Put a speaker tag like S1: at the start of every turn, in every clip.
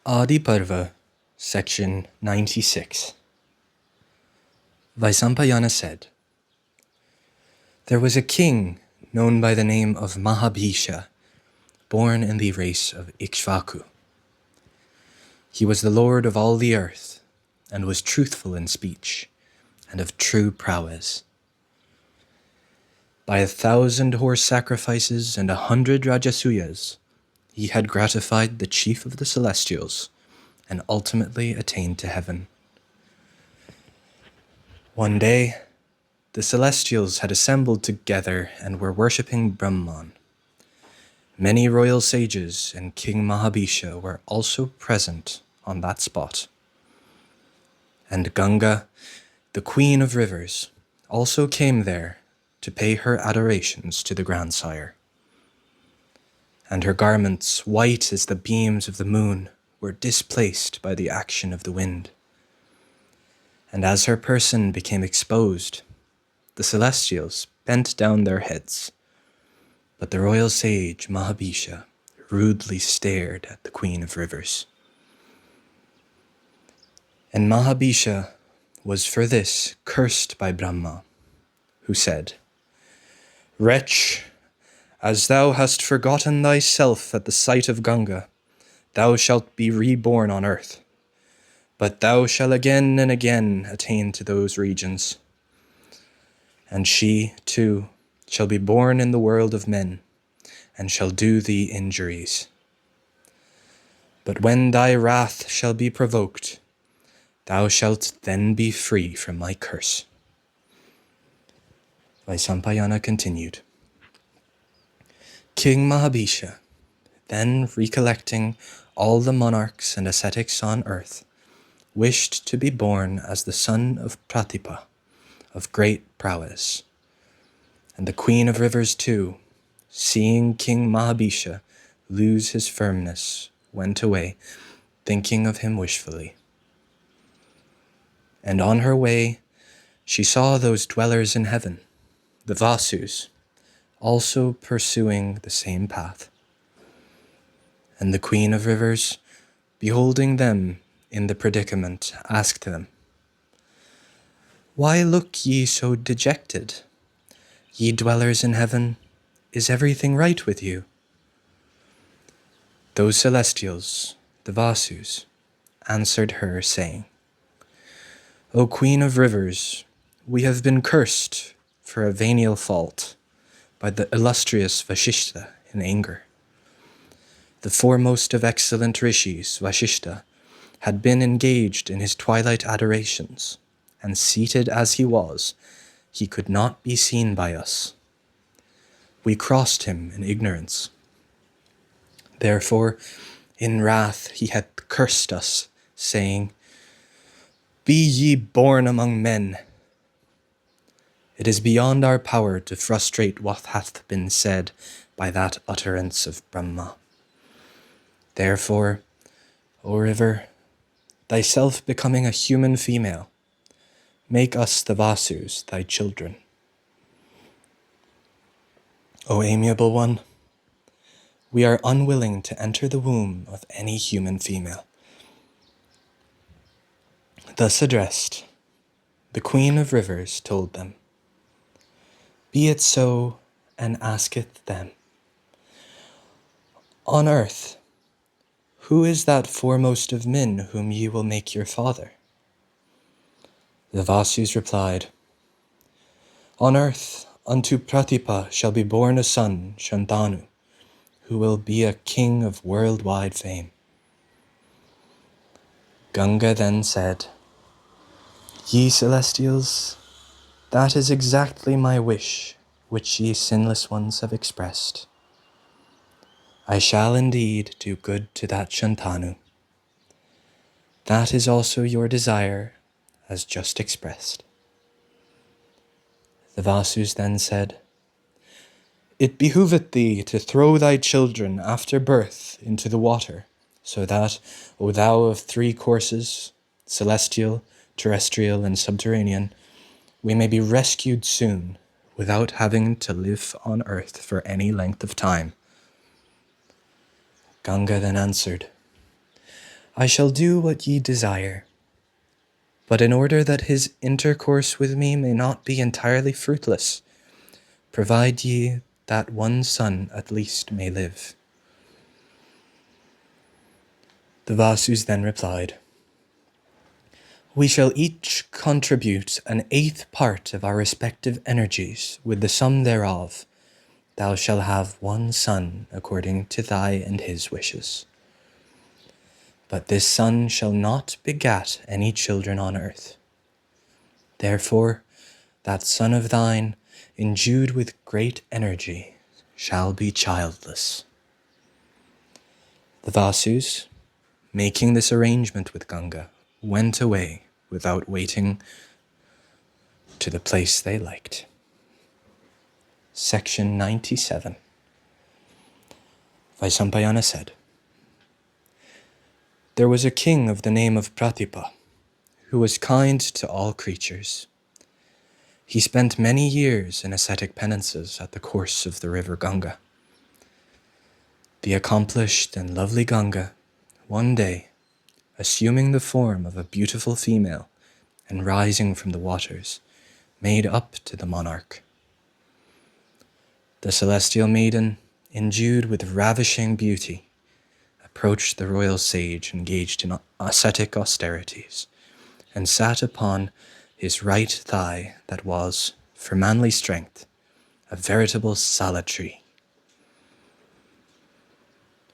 S1: Adi Parva, Section 96. Vaisampayana said, There was a king known by the name of Mahabhisha, born in the race of Ikshvaku. He was the lord of all the earth, and was truthful in speech, and of true prowess. By 1,000 horse sacrifices and 100 rajasuyas, he had gratified the chief of the celestials, and ultimately attained to heaven. One day, the celestials had assembled together and were worshipping Brahman. Many royal sages and King Mahabhisha were also present on that spot. And Ganga, the queen of rivers, also came there to pay her adorations to the grandsire. And her garments, white as the beams of the moon, were displaced by the action of the wind. And as her person became exposed, the celestials bent down their heads, but the royal sage Mahabhisha rudely stared at the queen of rivers. And Mahabhisha was for this cursed by Brahma, who said, Wretch, as thou hast forgotten thyself at the sight of Ganga, thou shalt be reborn on earth, but thou shalt again and again attain to those regions. And she, too, shall be born in the world of men, and shall do thee injuries. But when thy wrath shall be provoked, thou shalt then be free from my curse. Vaisampayana continued. King Mahabhisha, then recollecting all the monarchs and ascetics on earth, wished to be born as the son of Pratipa, of great prowess. And the queen of rivers too, seeing King Mahabhisha lose his firmness, went away, thinking of him wishfully. And on her way, she saw those dwellers in heaven, the Vasus, also pursuing the same path. And the queen of rivers, beholding them in the predicament, asked them, Why look ye so dejected? Ye dwellers in heaven, is everything right with you? Those celestials, the Vasus, answered her, saying, O queen of rivers, we have been cursed for a venial fault by the illustrious Vashishta in anger. The foremost of excellent rishis, Vashishta, had been engaged in his twilight adorations, and seated as he was, he could not be seen by us. We crossed him in ignorance. Therefore, in wrath he hath cursed us, saying, Be ye born among men. It is beyond our power to frustrate what hath been said by that utterance of Brahma. Therefore, O river, thyself becoming a human female, make us the Vasus thy children. O amiable one, we are unwilling to enter the womb of any human female. Thus addressed, the queen of rivers told them, Be it so, and asketh them, On earth, who is that foremost of men whom ye will make your father? The Vasus replied, On earth unto Pratipa shall be born a son, Shantanu, who will be a king of worldwide fame. Ganga then said, Ye celestials, that is exactly my wish, which ye sinless ones have expressed. I shall indeed do good to that Shantanu. That is also your desire, as just expressed. The Vasus then said, It behoveth thee to throw thy children after birth into the water, so that, O thou of 3 courses, celestial, terrestrial, and subterranean, we may be rescued soon, without having to live on earth for any length of time. Ganga then answered, I shall do what ye desire, but in order that his intercourse with me may not be entirely fruitless, provide ye that one son at least may live." The Vasus then replied, "We shall each contribute an eighth part of our respective energies with the sum thereof. Thou shalt have one son according to thy and his wishes. But this son shall not begat any children on earth. Therefore, that son of thine, endued with great energy, shall be childless." The Vasus, making this arrangement with Ganga, went away without waiting to the place they liked. Section 97. Vaisampayana said, "There was a king of the name of Pratipa, who was kind to all creatures. He spent many years in ascetic penances at the course of the river Ganga. The accomplished and lovely Ganga, one day, assuming the form of a beautiful female and rising from the waters, made up to the monarch. The celestial maiden, endued with ravishing beauty, approached the royal sage engaged in ascetic austerities, and sat upon his right thigh that was, for manly strength, a veritable salad tree.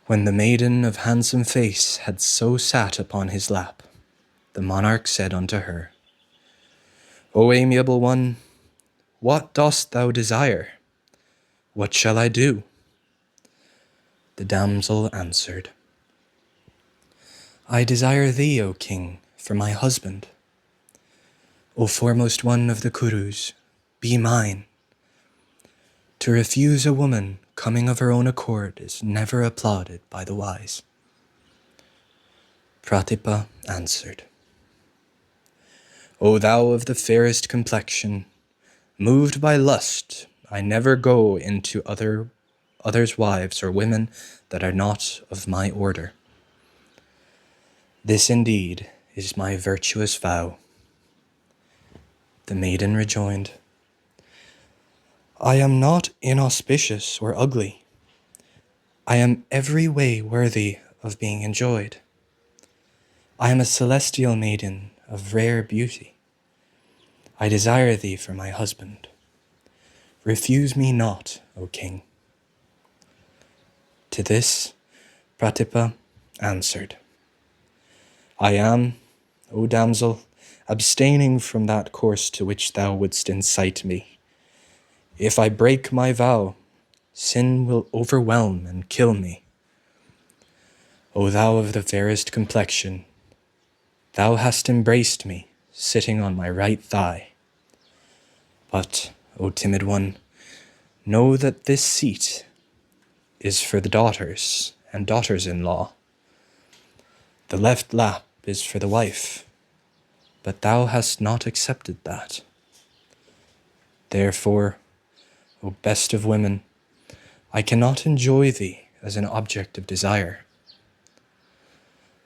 S1: When the maiden of handsome face had so sat upon his lap, the monarch said unto her, O amiable one, what dost thou desire? What shall I do? The damsel answered, I desire thee, O king, for my husband. O foremost one of the Kurus, be mine. To refuse a woman coming of her own accord is never applauded by the wise. Pratipa answered, O thou of the fairest complexion, moved by lust, I never go into others' wives or women that are not of my order. This indeed is my virtuous vow. The maiden rejoined, I am not inauspicious or ugly. I am every way worthy of being enjoyed. I am a celestial maiden of rare beauty. I desire thee for my husband. Refuse me not, O king. To this, Pratipa answered, I am, O damsel, abstaining from that course to which thou wouldst incite me. If I break my vow, sin will overwhelm and kill me. O thou of the fairest complexion, thou hast embraced me, sitting on my right thigh. But, O timid one, know that this seat is for the daughters and daughters-in-law. The left lap is for the wife, but thou hast not accepted that. Therefore, O best of women, I cannot enjoy thee as an object of desire.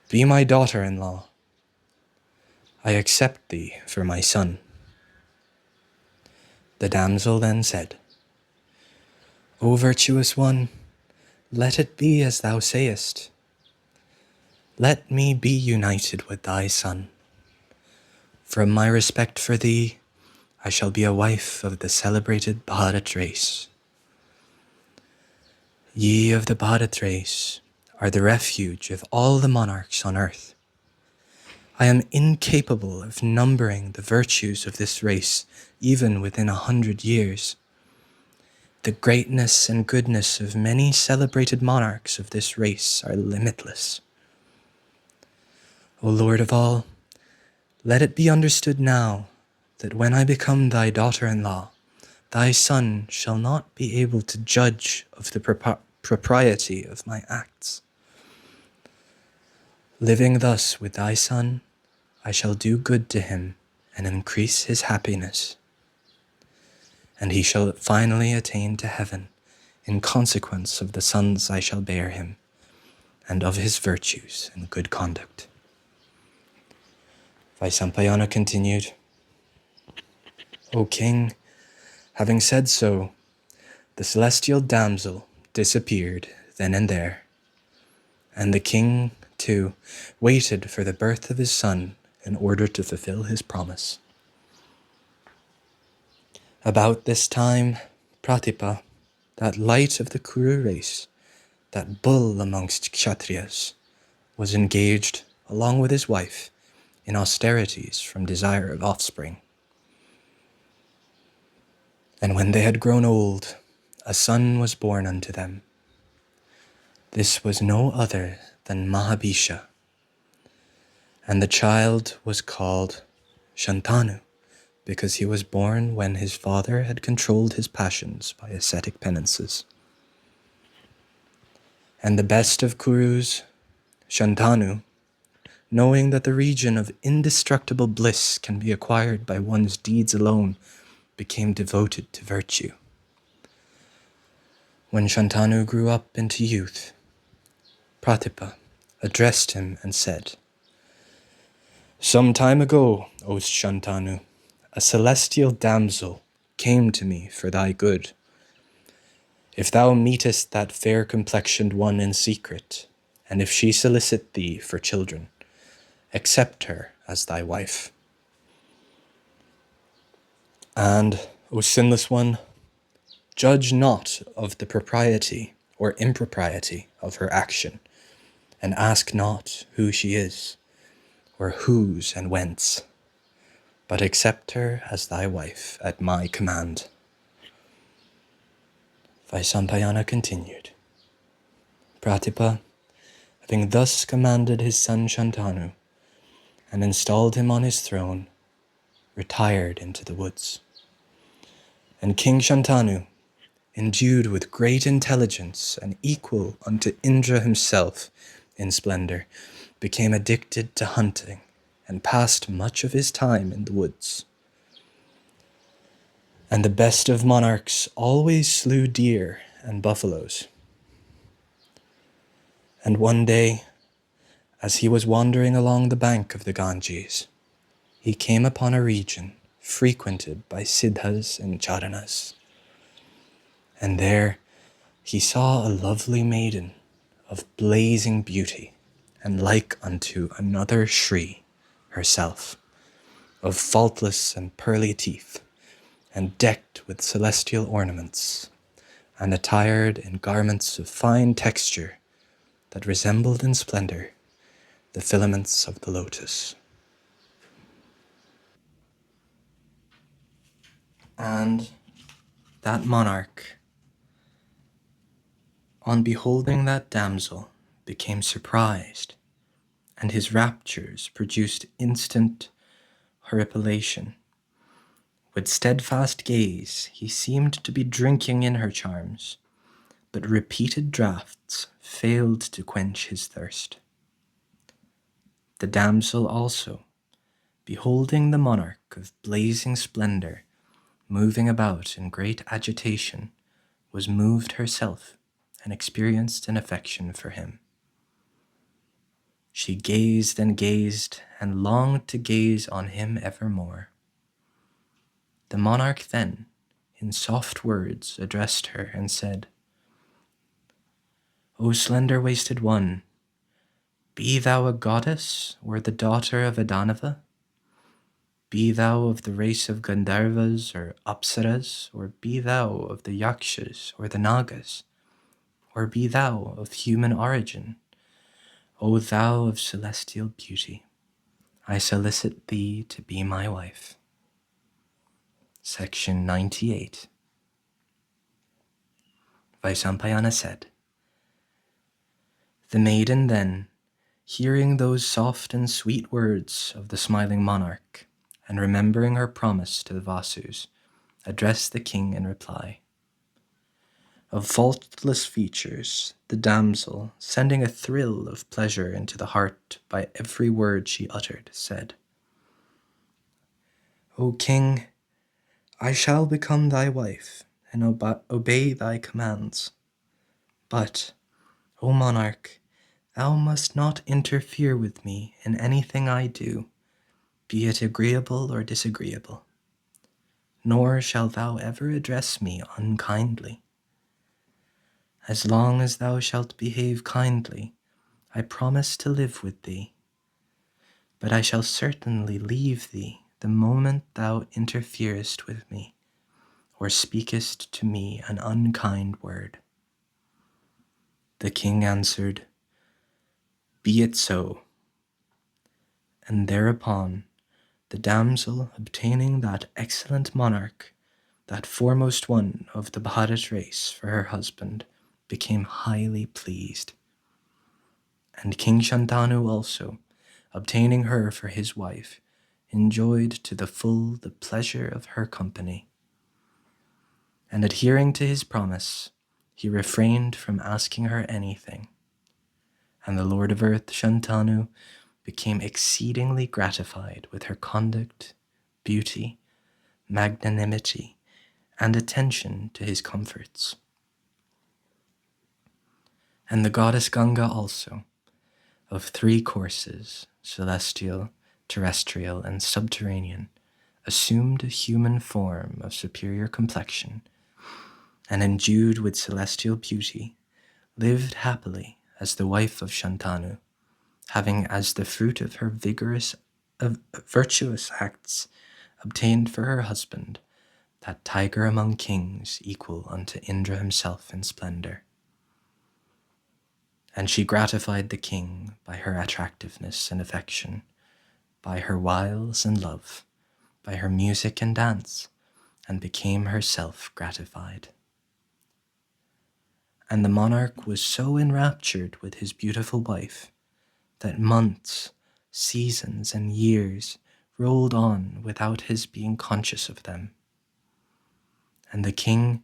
S1: Be my daughter-in-law. I accept thee for my son. The damsel then said, O virtuous one, let it be as thou sayest. Let me be united with thy son. From my respect for thee, I shall be a wife of the celebrated Bharat race. Ye of the Bharat race are the refuge of all the monarchs on earth. I am incapable of numbering the virtues of this race even within 100 years. The greatness and goodness of many celebrated monarchs of this race are limitless. O Lord of all, let it be understood now that when I become thy daughter-in-law, thy son shall not be able to judge of the propriety of my acts. Living thus with thy son, I shall do good to him and increase his happiness. And he shall finally attain to heaven in consequence of the sons I shall bear him, and of his virtues and good conduct. Vaisampayana continued, O king, having said so, the celestial damsel disappeared then and there, and the king, too, waited for the birth of his son in order to fulfill his promise. About this time, Pratipa, that light of the Kuru race, that bull amongst Kshatriyas, was engaged, along with his wife, in austerities from desire of offspring. And when they had grown old, a son was born unto them. This was no other than Mahabhisha, and the child was called Shantanu, because he was born when his father had controlled his passions by ascetic penances. And the best of Kurus, Shantanu, knowing that the region of indestructible bliss can be acquired by one's deeds alone, became devoted to virtue. When Shantanu grew up into youth, Pratipa addressed him and said, Some time ago, O Shantanu, a celestial damsel came to me for thy good. If thou meetest that fair-complexioned one in secret, and if she solicit thee for children, accept her as thy wife. And, O sinless one, judge not of the propriety or impropriety of her action, and ask not who she is, or whose and whence, but accept her as thy wife at my command. Vaisampayana continued. Pratipa, having thus commanded his son Shantanu, and installed him on his throne, retired into the woods. And King Shantanu, endued with great intelligence and equal unto Indra himself in splendor, became addicted to hunting and passed much of his time in the woods. And the best of monarchs always slew deer and buffaloes. And one day, as he was wandering along the bank of the Ganges, he came upon a region frequented by siddhas and charanas. And there he saw a lovely maiden of blazing beauty, and like unto another Shri herself, of faultless and pearly teeth, and decked with celestial ornaments, and attired in garments of fine texture that resembled in splendor the filaments of the lotus. And that monarch, on beholding that damsel, became surprised, and his raptures produced instant horripilation. With steadfast gaze, he seemed to be drinking in her charms, but repeated draughts failed to quench his thirst. The damsel also, beholding the monarch of blazing splendor moving about in great agitation, was moved herself and experienced an affection for him. She gazed and longed to gaze on him evermore. The monarch then, in soft words, addressed her and said, O slender-waisted one, be thou a goddess or the daughter of Adanava? Be thou of the race of Gandharvas or Apsaras, or be thou of the Yakshas or the Nagas, or be thou of human origin, O thou of celestial beauty, I solicit thee to be my wife. Section 98. Vaisampayana said, The maiden then, hearing those soft and sweet words of the smiling monarch, and remembering her promise to the Vasus, addressed the king in reply. Of faultless features, the damsel, sending a thrill of pleasure into the heart by every word she uttered, said, O king, I shall become thy wife and obey thy commands. But, O monarch, Thou must not interfere with me in anything I do, be it agreeable or disagreeable. Nor shalt thou ever address me unkindly. As long as thou shalt behave kindly, I promise to live with thee. But I shall certainly leave thee the moment thou interferest with me, or speakest to me an unkind word. The king answered, Be it so. And thereupon the damsel, obtaining that excellent monarch, that foremost one of the Bharat race, for her husband, became highly pleased. And King Shantanu also, obtaining her for his wife, enjoyed to the full the pleasure of her company. And adhering to his promise, he refrained from asking her anything. And the Lord of Earth, Shantanu, became exceedingly gratified with her conduct, beauty, magnanimity, and attention to his comforts. And the goddess Ganga also, of 3 courses, celestial, terrestrial, and subterranean, assumed a human form of superior complexion, and endued with celestial beauty, lived happily as the wife of Shantanu, having as the fruit of her virtuous acts obtained for her husband that tiger among kings equal unto Indra himself in splendor. And she gratified the king by her attractiveness and affection, by her wiles and love, by her music and dance, and became herself gratified. And the monarch was so enraptured with his beautiful wife that months, seasons, and years rolled on without his being conscious of them. And the king,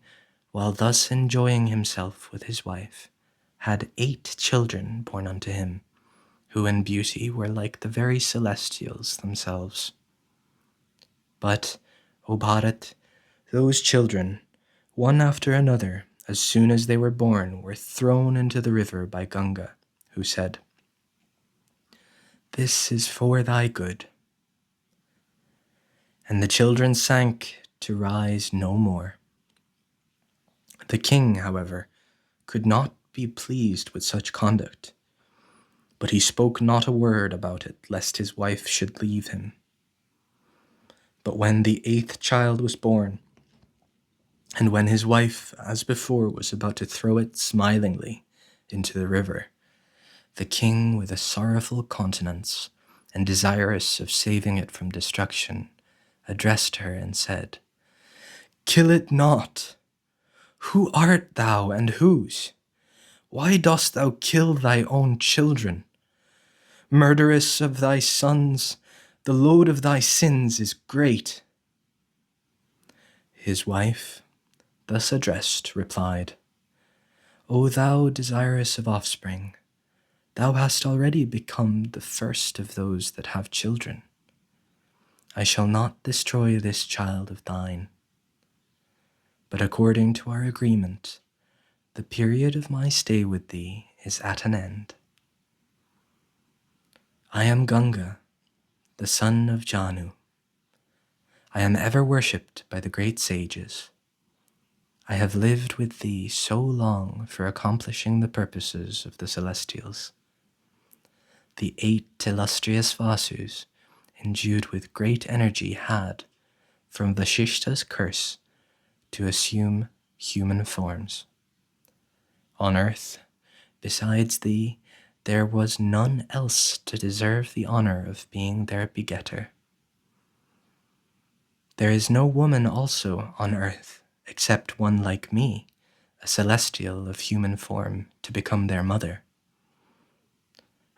S1: while thus enjoying himself with his wife, had 8 children born unto him, who in beauty were like the very celestials themselves. But, O Bharat, those children, one after another, as soon as they were born, were thrown into the river by Ganga, who said, This is for thy good. And the children sank to rise no more. The king, however, could not be pleased with such conduct, but he spoke not a word about it, lest his wife should leave him. But when the 8th child was born, and when his wife, as before, was about to throw it smilingly into the river, the king, with a sorrowful countenance, and desirous of saving it from destruction, addressed her and said, Kill it not! Who art thou, and whose? Why dost thou kill thy own children? Murderess of thy sons, the load of thy sins is great. His wife, thus addressed, replied, O thou desirous of offspring, thou hast already become the first of those that have children. I shall not destroy this child of thine. But according to our agreement, the period of my stay with thee is at an end. I am Ganga, the son of Janu. I am ever worshipped by the great sages. I have lived with thee so long for accomplishing the purposes of the celestials. The 8 illustrious Vasus, endued with great energy, had, from Vashishta's curse, to assume human forms. On earth, besides thee, there was none else to deserve the honor of being their begetter. There is no woman also on earth, except one like me, a celestial of human form, to become their mother.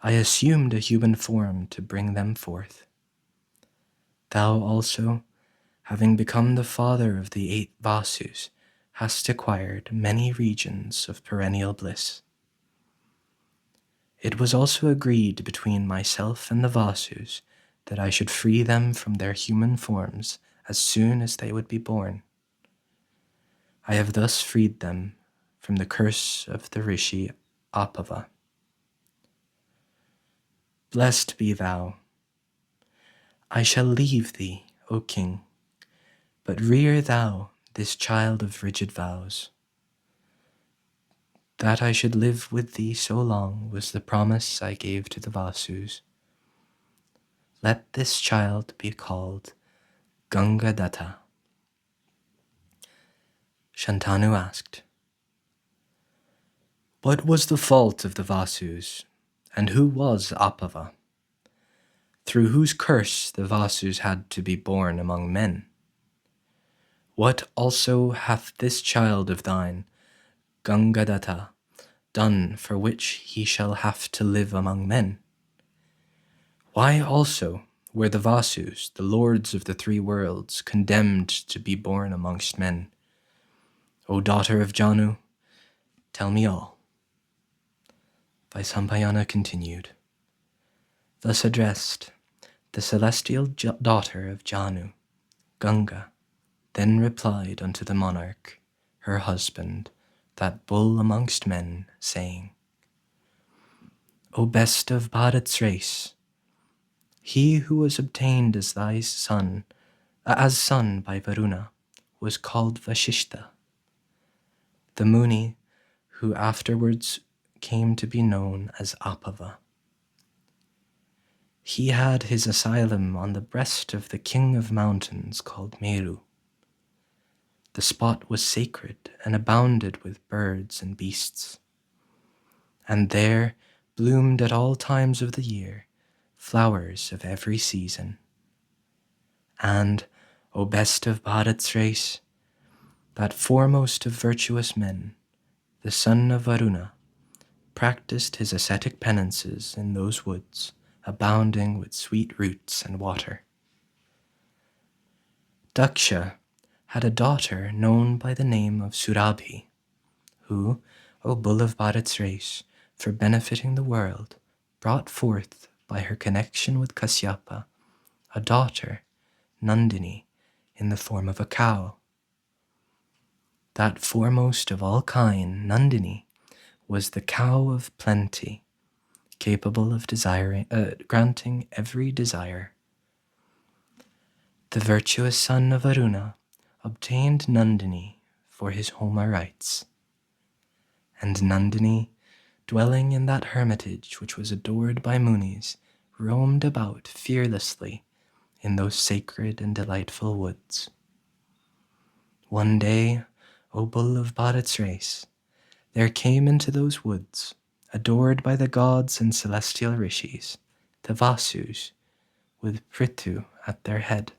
S1: I assumed a human form to bring them forth. Thou also, having become the father of the 8 Vasus, hast acquired many regions of perennial bliss. It was also agreed between myself and the Vasus that I should free them from their human forms as soon as they would be born. I have thus freed them from the curse of the Rishi Apava. Blessed be thou. I shall leave thee, O king, but rear thou this child of rigid vows. That I should live with thee so long was the promise I gave to the Vasus. Let this child be called Gangadatta. Shantanu asked, what was the fault of the Vasus, and who was Apava, through whose curse the Vasus had to be born among men? What also hath this child of thine, Gangadatta, done for which he shall have to live among men? Why also were the Vasus, the lords of the three worlds, condemned to be born amongst men? O daughter of Janu, tell me all. Vaisampayana continued. Thus addressed, the celestial daughter of Janu, Ganga, then replied unto the monarch, her husband, that bull amongst men, saying, O best of Bharat's race, he who was obtained as thy son, by Varuna, was called Vashishta, the Muni who afterwards came to be known as Apava. He had his asylum on the breast of the king of mountains called Meru. The spot was sacred and abounded with birds and beasts. And there bloomed at all times of the year flowers of every season. And, O best of Bharat's race, that foremost of virtuous men, the son of Varuna, practiced his ascetic penances in those woods, abounding with sweet roots and water. Daksha had a daughter known by the name of Surabhi, who, O bull of Bharat's race, for benefiting the world, brought forth by her connection with Kasyapa a daughter, Nandini, in the form of a cow. That foremost of all kine, Nandini, was the cow of plenty, capable of granting every desire. The virtuous son of Varuna obtained Nandini for his Homa rites, and Nandini, dwelling in that hermitage which was adored by Munis, roamed about fearlessly in those sacred and delightful woods. One day, O bull of Bharat's race, there came into those woods, adored by the gods and celestial rishis, the Vasus, with Prithu at their head.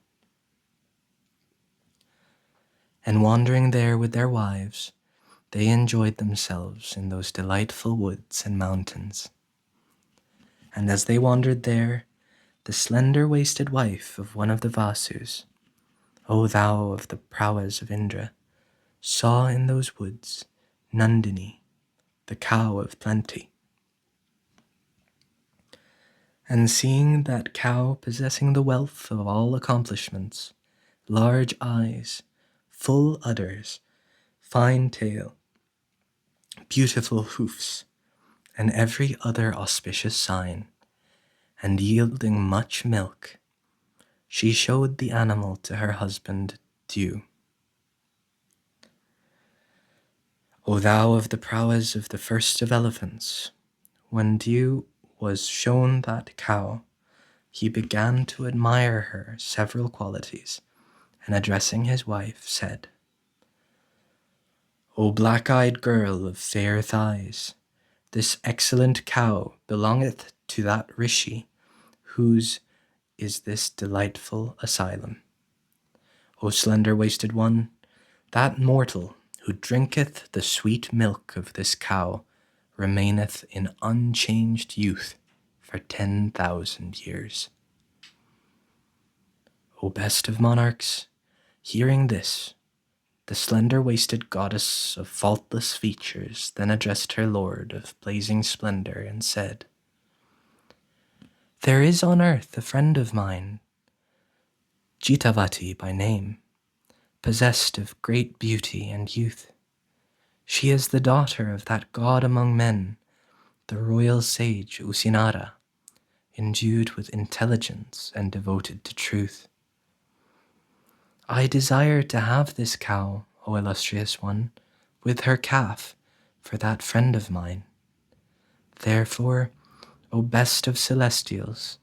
S1: And wandering there with their wives, they enjoyed themselves in those delightful woods and mountains. And as they wandered there, the slender-waisted wife of one of the Vasus, O thou of the prowess of Indra, saw in those woods Nandini, the cow of plenty. And seeing that cow possessing the wealth of all accomplishments, large eyes, full udders, fine tail, beautiful hoofs, and every other auspicious sign, and yielding much milk, she showed the animal to her husband Dew. O thou of the prowess of the first of elephants, when Dew was shown that cow, he began to admire her several qualities, and addressing his wife said, O black-eyed girl of fair thighs, this excellent cow belongeth to that rishi, whose is this delightful asylum. O slender-waisted one, that mortal who drinketh the sweet milk of this cow remaineth in unchanged youth for 10,000 years. O best of monarchs, hearing this, the slender-waisted goddess of faultless features then addressed her lord of blazing splendor and said, There is on earth a friend of mine, Jitavati by name, possessed of great beauty and youth. She is the daughter of that god among men, the royal sage Usinara, endued with intelligence and devoted to truth. I desire to have this cow, O illustrious one, with her calf, for that friend of mine. Therefore, O best of celestials,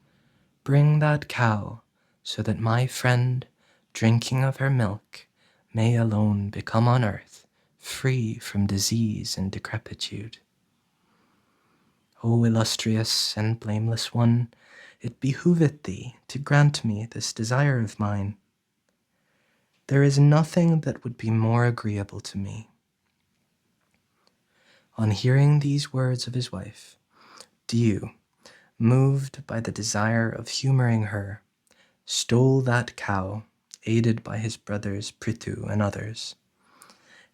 S1: bring that cow, so that my friend, drinking of her milk, may alone become on earth free from disease and decrepitude. O illustrious and blameless one, it behooveth thee to grant me this desire of mine. There is nothing that would be more agreeable to me. On hearing these words of his wife, Diu, moved by the desire of humoring her, stole that cow, aided by his brothers Prithu and others.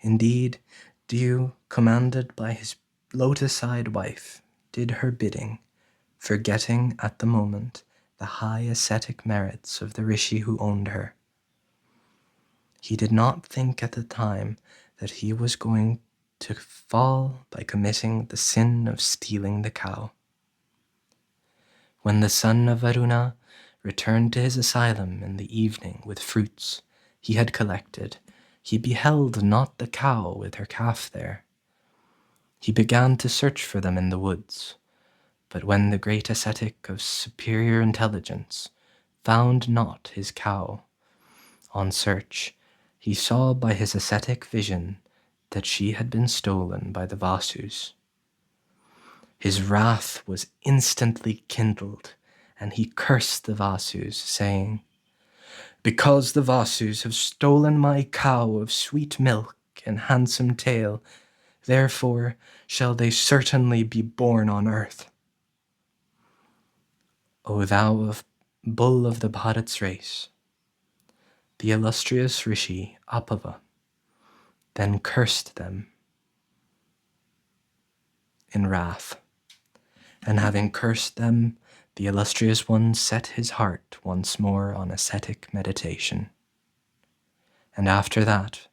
S1: Indeed, Diu, commanded by his lotus-eyed wife, did her bidding, forgetting at the moment the high ascetic merits of the rishi who owned her. He did not think at the time that he was going to fall by committing the sin of stealing the cow. When the son of Varuna returned to his asylum in the evening with fruits he had collected, he beheld not the cow with her calf there. He began to search for them in the woods, but when the great ascetic of superior intelligence found not his cow, on search, he saw by his ascetic vision that she had been stolen by the Vasus. His wrath was instantly kindled, and he cursed the Vasus, saying, "Because the Vasus have stolen my cow of sweet milk and handsome tail, therefore shall they certainly be born on earth. O thou of bull of the Bharat's race!" The illustrious Rishi Apava then cursed them in wrath, and having cursed them, the illustrious one set his heart once more on ascetic meditation. And after that,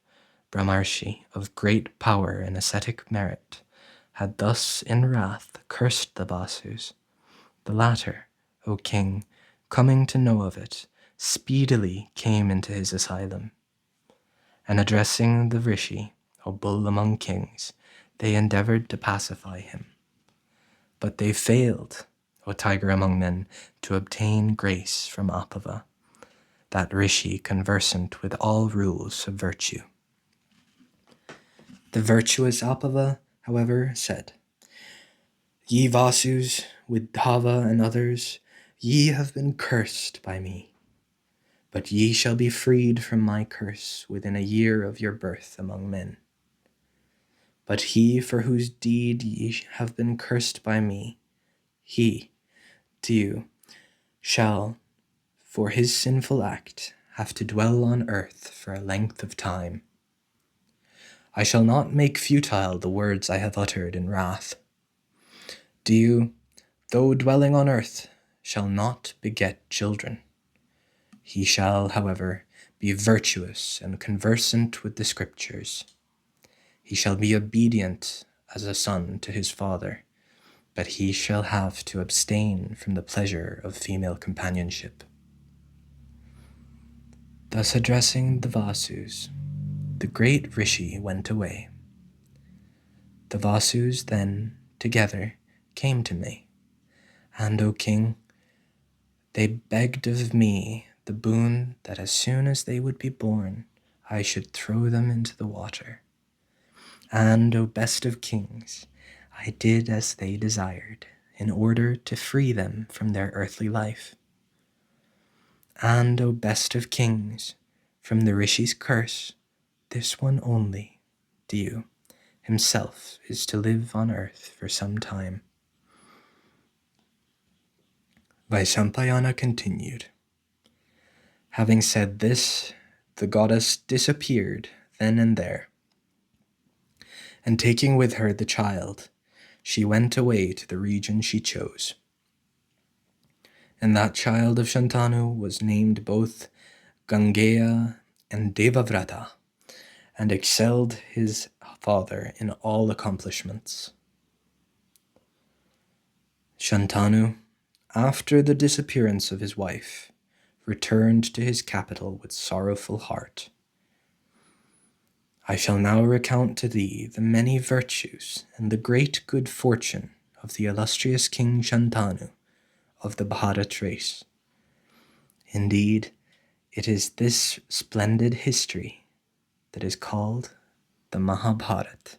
S1: Brahmarshi, of great power and ascetic merit, had thus in wrath cursed the Vasus. The latter, O king, coming to know of it, speedily came into his asylum. And addressing the Rishi, O bull among kings, they endeavored to pacify him. But they failed, O tiger among men, to obtain grace from Apava, that Rishi conversant with all rules of virtue. The virtuous Apava, however, said, "Ye Vasus, with Dhava and others, ye have been cursed by me. But ye shall be freed from my curse within a year of your birth among men. But he for whose deed ye have been cursed by me, he, Diu, shall, for his sinful act, have to dwell on earth for a length of time. I shall not make futile the words I have uttered in wrath. Diu, though dwelling on earth, shall not beget children. He shall, however, be virtuous and conversant with the Scriptures. He shall be obedient as a son to his father, but he shall have to abstain from the pleasure of female companionship." Thus addressing the Vasus, the great Rishi went away. The Vasus then, together, came to me, and, O king, they begged of me the boon that as soon as they would be born, I should throw them into the water. And, O best of kings, I did as they desired, in order to free them from their earthly life. And, O best of kings, from the Rishi's curse, this one only, Diu, himself is to live on earth for some time. Vaishampayana continued. Having said this, the goddess disappeared then and there, and taking with her the child, she went away to the region she chose. And that child of Shantanu was named both Gangaya and Devavrata, and excelled his father in all accomplishments. Shantanu, after the disappearance of his wife, returned to his capital with sorrowful heart. I shall now recount to thee the many virtues and the great good fortune of the illustrious King Shantanu of the Bharat race. Indeed, it is this splendid history that is called the Mahabharata.